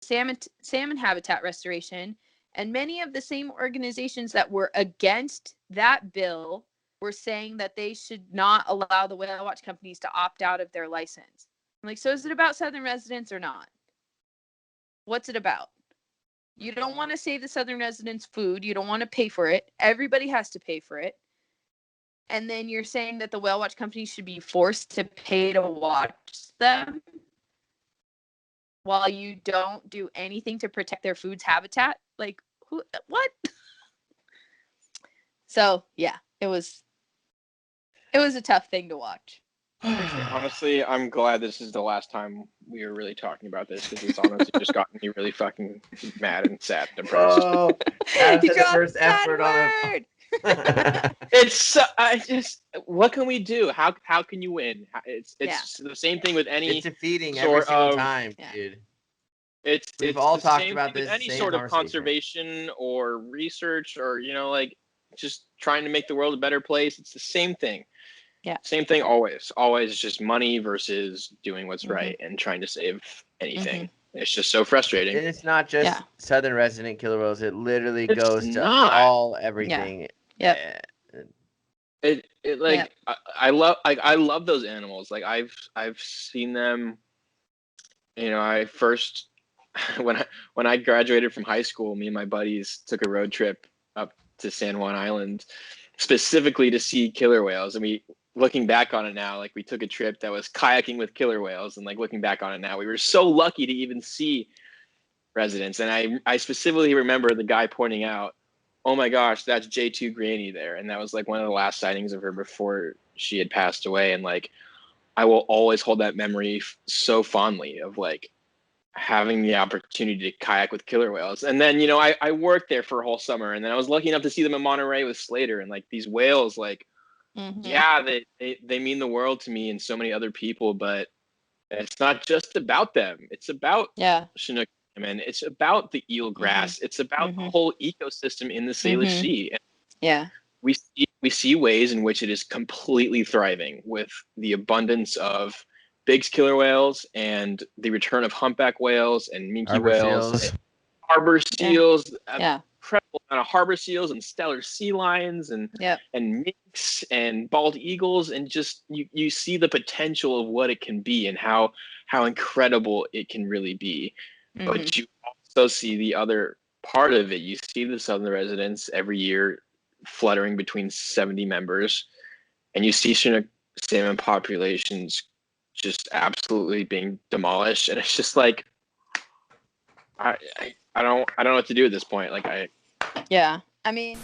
salmon habitat restoration, and many of the same organizations that were against that bill were saying that they should not allow the whale watch companies to opt out of their license. I'm like, so is it about Southern residents or not? What's it about? You don't want to save the Southern residents' food. You don't want to pay for it. Everybody has to pay for it. And then you're saying that the whale watch companies should be forced to pay to watch them while you don't do anything to protect their food's habitat? Like, who? What? So, yeah, it was a tough thing to watch. Sure. Honestly, I'm glad this is the last time we are really talking about this, because it's honestly just gotten me really fucking mad and sad and depressed. Oh, that's He the dropped first the sad effort on word. It's what can we do? How can you win? It's the same thing with any. It's defeating every single time, dude. We've all the talked same about thing with this any same sort of conversation. conservation or research, or like just trying to make the world a better place. It's the same thing. Yeah. Same thing always. Always just money versus doing what's right and trying to save anything. It's just so frustrating. And it's not just Southern resident killer whales. It literally goes to everything. Yeah. I love those animals. Like I've seen them. I first when I graduated from high school, me and my buddies took a road trip up to San Juan Island specifically to see killer whales. And looking back on it now, like we took a trip that was kayaking with killer whales, and like looking back on it now, we were so lucky to even see residents. And I specifically remember the guy pointing out, oh my gosh, that's J2 Granny there. And that was like one of the last sightings of her before she had passed away. And like, I will always hold that memory so fondly of like having the opportunity to kayak with killer whales. And then, I worked there for a whole summer, and then I was lucky enough to see them in Monterey with Slater. And like these whales, like, they mean the world to me and so many other people, but it's not just about them. It's about chinook salmon. It's about the eelgrass. It's about the whole ecosystem in the Salish Sea. And we see ways in which it is completely thriving with the abundance of Biggs killer whales and the return of humpback whales and minke whales, and harbor seals. Incredible amount of harbor seals and stellar sea lions and minks and bald eagles, and just you see the potential of what it can be and how incredible it can really be. But you also see the other part of it. You see the Southern residents every year fluttering between 70 members, and you see Chinook salmon populations just absolutely being demolished. And it's just like I don't know what to do at this point. Like I mean,